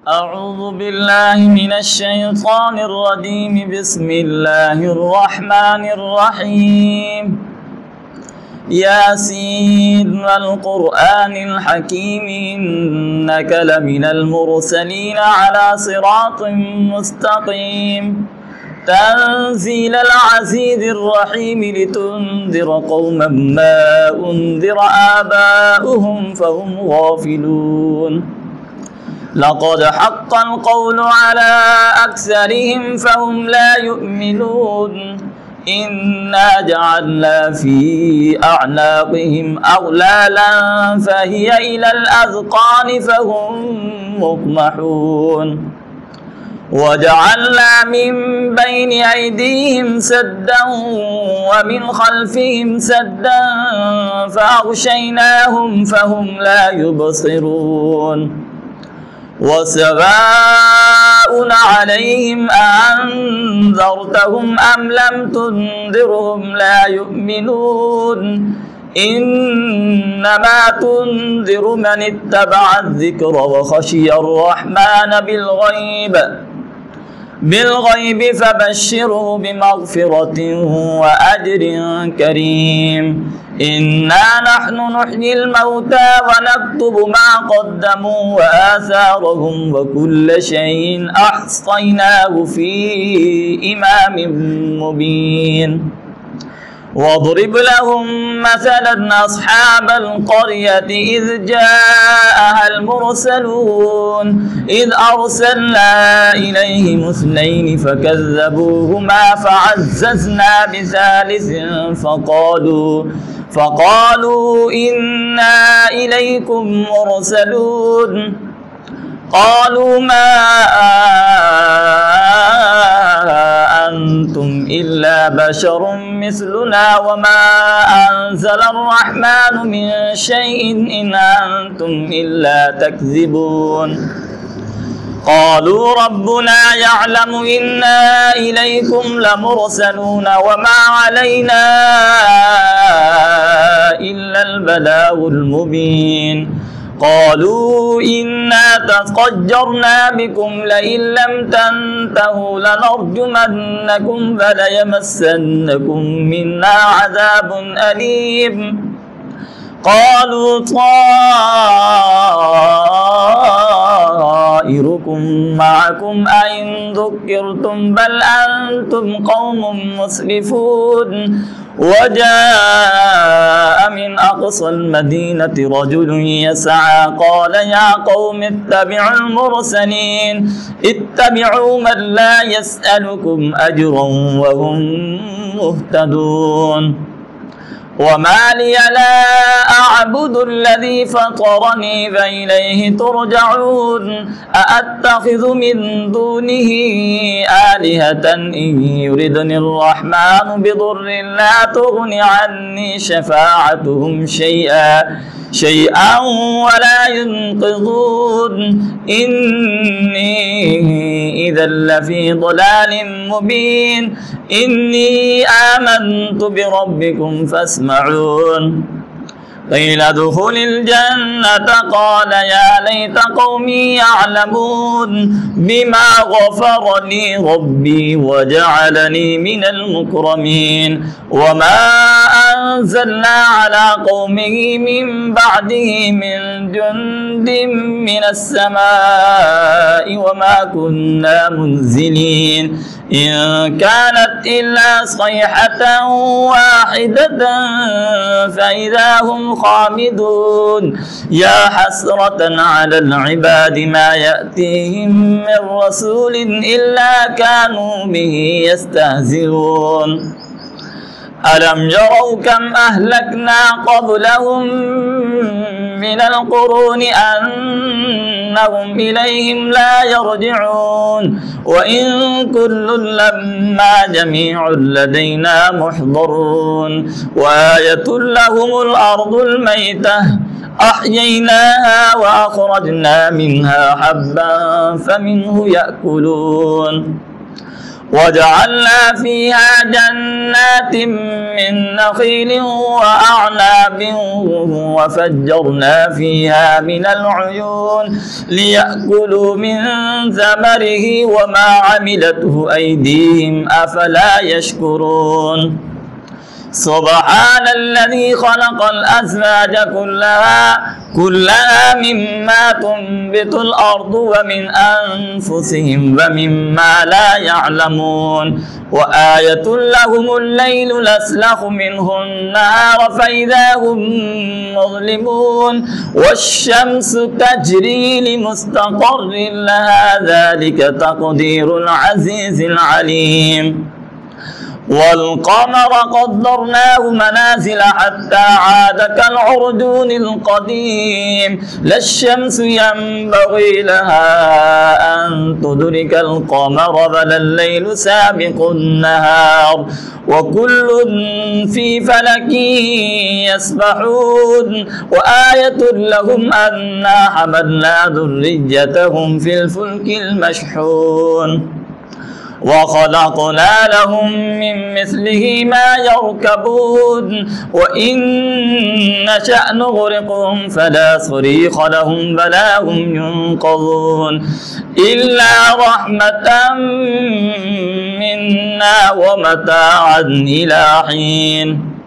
أعوذ بالله من الشيطان الرجيم. بسم الله الرحمن الرحيم. ياسين والقرآن الحكيم إنك لمن المرسلين على صراط مستقيم. تنزيل العزيز الرحيم لتنذر قوما ما أنذر آباؤهم فهم غافلون. لقد حق القول على أكثرهم فهم لا يؤمنون. إنا جعلنا في أعناقهم أغلالا فهي إلى الأذقان فهم مقمحون. وجعلنا من بين أيديهم سدا ومن خلفهم سدا فأغشيناهم فهم لا يبصرون. وسواء عليهم أأنذرتهم أم لم تنذرهم لا يؤمنون. إنما تنذر من اتبع الذكر وخشي الرحمن بالغيب فبشره بمغفرة وأجر كريم. إنا نحن نحيي الموتى ونكتب ما قدموا وآثارهم وكل شيء أحصيناه في إمام مبين. واضرب لهم مثلا أصحاب القرية إذ جاءها المرسلون إذ أرسلنا إليهم اثنين فكذبوهما فعززنا بثالث فقالوا إنا إليكم مرسلون. قالوا ما أنتم إلا بشر مثلنا وما أنزل الرحمن من شيء إن أنتم إلا تكذبون. قالوا ربنا يعلم إنا إليكم لمرسلون وما علينا إلا البلاغ المبين. قالوا إنا تطيرنا بكم لئن لم تنتهوا لنرجمنكم فليمسنكم منا عذاب أليم. قالوا طائركم معكم أئن ذكرتم بل أنتم قوم مسرفون. وجاء من أقصى المدينة رجل يسعى قال يا قوم اتبعوا المرسلين اتبعوا من لا يسألكم أجرا وهم مهتدون. وما لي لا أعبد الذي فطرني فإليه ترجعون. أأتخذ من دونه آلهة إن يردني الرحمن بضر لا تغن عني شفاعتهم شيئا ولا ينقذون. إني إذا لفي ضلال مبين. إني آمنت بربكم فاسمعون. قيل ادخل الجنة قال يا ليت قومي يعلمون بما غفر لي ربي وجعلني من المكرمين. وما أنزلنا على قومه من بعده من جند من السماء وما كنا منزلين. إن كانت إلا صيحة واحدة فإذا هم خامدون. يا حسرة على العباد ما يأتيهم من رسول إلا كانوا به يستهزئون. ألم يروا كم أهلكنا قبلهم من القرون أنهم إليهم لا يرجعون. وإن كل لما جميع لدينا محضرون. وآية لهم الأرض الميتة أحييناها وأخرجنا منها حبا فمنه يأكلون. وجعلنا فيها جنات من نخيل وأعناب وفجرنا فيها من العيون ليأكلوا من ثمره وما عملته أيديهم أفلا يشكرون سبحان الذي خلق الأزواج كلها مما تنبت الأرض ومن أنفسهم ومما لا يعلمون وآية لهم الليل نسلخ منه النهار فإذا هم مظلمون والشمس تجري لمستقر لها ذلك تقدير العزيز العليم والقمر قدرناه منازل حتى عاد كالعرجون القديم لا الشمس ينبغي لها أن تدرك القمر ولا الليل سابق النهار وكل في فلك يسبحون وآية لهم أنا حملنا ذريتهم في الفلك المشحون وخلقنا لهم من مثله ما يركبون وإن نشأ نغرقهم فلا صريخ لهم ولا هم ينقذون إلا رحمة منا ومتاعا إلى حين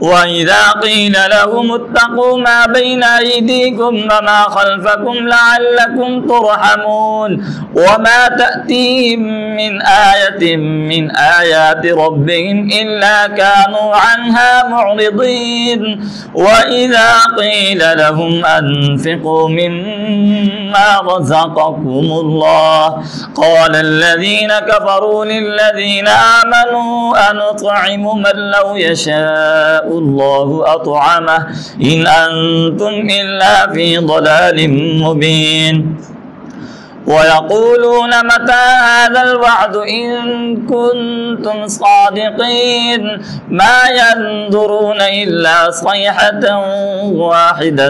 وإذا قيل لهم اتقوا ما بين أيديكم وما خلفكم لعلكم ترحمون وما تأتيهم من آية من آيات ربهم إلا كانوا عنها معرضين وإذا قيل لهم أنفقوا مما رزقكم الله قال الذين كفروا للذين آمنوا أنطعم من لو يشاء الله أطعمه إن أنتم إلا في ضلال مبين ويقولون متى هذا الوعد إن كنتم صادقين ما ينظرون إلا صيحة واحدة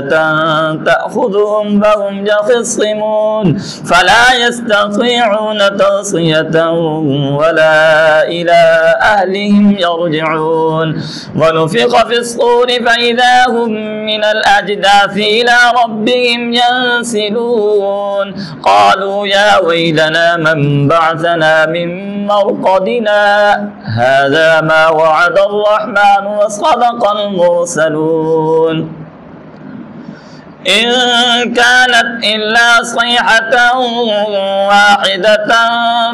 تأخذهم وهم يخصمون فلا يستطيعون توصية ولا إلى أهلهم يرجعون ونفخ في الصور فإذا هم من الأجداث إلى ربهم ينسلون قالوا يا ويلنا من بعثنا من مرقدنا هذا ما وعد الرحمن وصدق المرسلون إن كانت إلا صيحة واحدة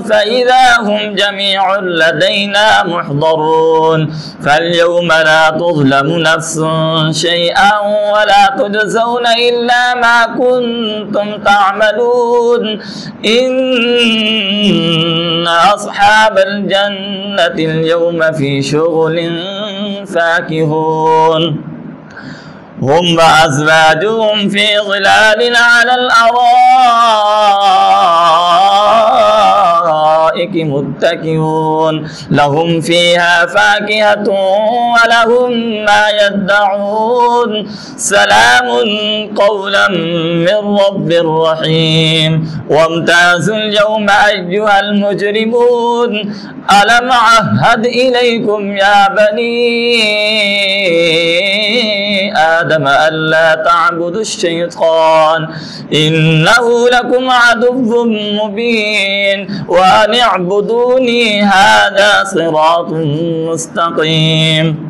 فإذا هم جميع لدينا محضرون فاليوم لا تظلم نفس شيئا ولا تجزون إلا ما كنتم تعملون إن أصحاب الجنة اليوم في شغل فاكهون هم وأزواجهم في ظلال على الأرائك متكئون لهم فيها فاكهة ولهم ما يدعون سلام قولا من رب رحيم وامتازوا اليوم أيها المجرمون ألم عهد إليكم يا بني آدم ألا تعبدوا الشيطان إنه لكم عدو مبين وأن اعبدوني هذا صراط مستقيم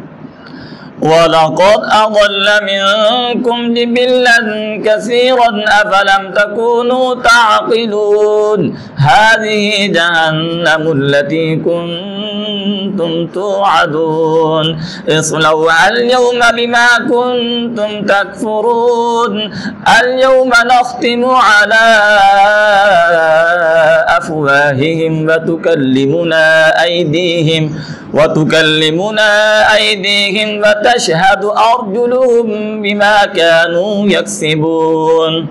ولقد أضل منكم جبلا كثيرا أفلم تكونوا تعقلون هذه جهنم التي كنتم توعدون اصلوها اليوم بما كنتم تكفرون اليوم نختم على أفواههم وتكلمنا أيديهم وتشهد أرجلهم بما كانوا يكسبون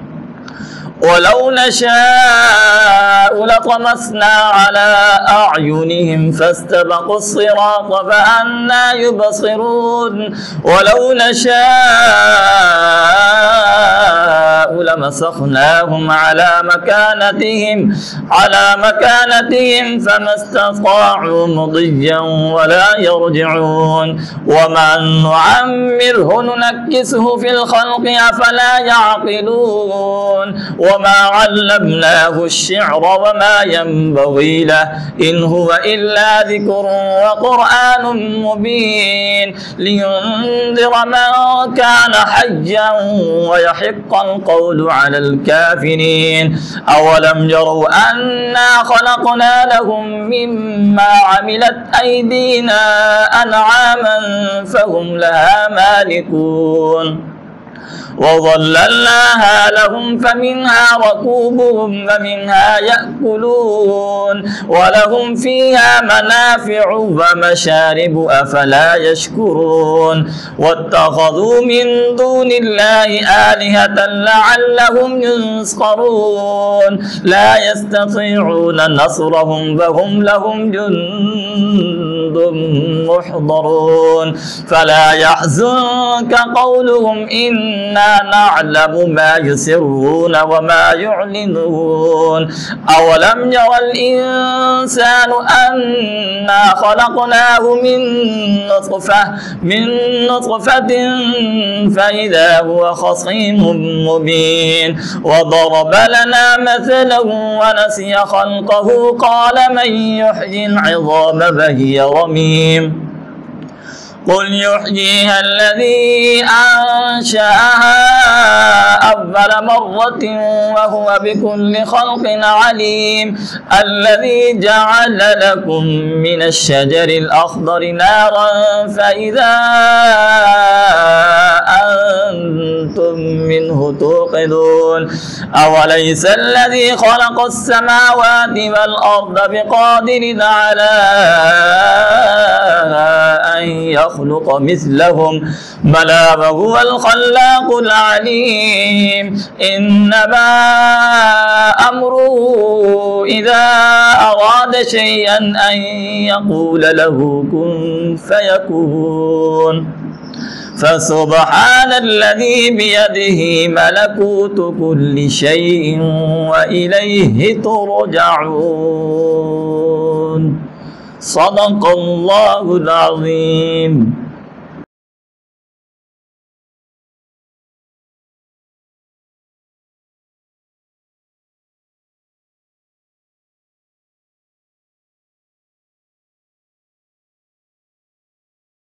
ولو نشاء لطمسنا على أعينهم فاستبقوا الصراط فأنى يبصرون ولو نشاء لمسخناهم على مكانتهم فما استطاعوا مضيا ولا يرجعون ومن نعمره ننكسه في الخلق أفلا يعقلون وما علمناه الشعر وما ينبغي له إن هو إلا ذكر وقرآن مبين لينذر من كان حيا ويحق القول على الكافرين أولم يروا أنا خلقنا لهم مما عملت أيدينا أنعاما فهم لها مالكون وظللناها لهم فمنها ركوبهم ومنها يأكلون ولهم فيها منافع ومشارب أفلا يشكرون واتخذوا من دون الله آلهة لعلهم ينصرون لا يستطيعون نصرهم وهم لهم جند محضرون فلا يحزنك قولهم إنا نعلم ما يسرون وما يعلنون أولم ير الإنسان أنا خلقناه من نطفة فإذا هو خصيم مبين وضرب لنا مثلا ونسي خلقه قال من يحيي العظام وهي رميم قل يحييها الذي أنشأها أول مرة وهو بكل خلق عليم الذي جعل لكم من الشجر الأخضر نارا فإذا أنتم منه توقدون أوليس الذي خلق السماوات والأرض بقادر على أن يخلق مثلهم بلى وهو الخلاق العليم إنما أمره إذا أراد شيئا أن يقول له كن فيكون فسبحان الذي بيده ملكوت كل شيء وإليه ترجعون صدق الله العظيم.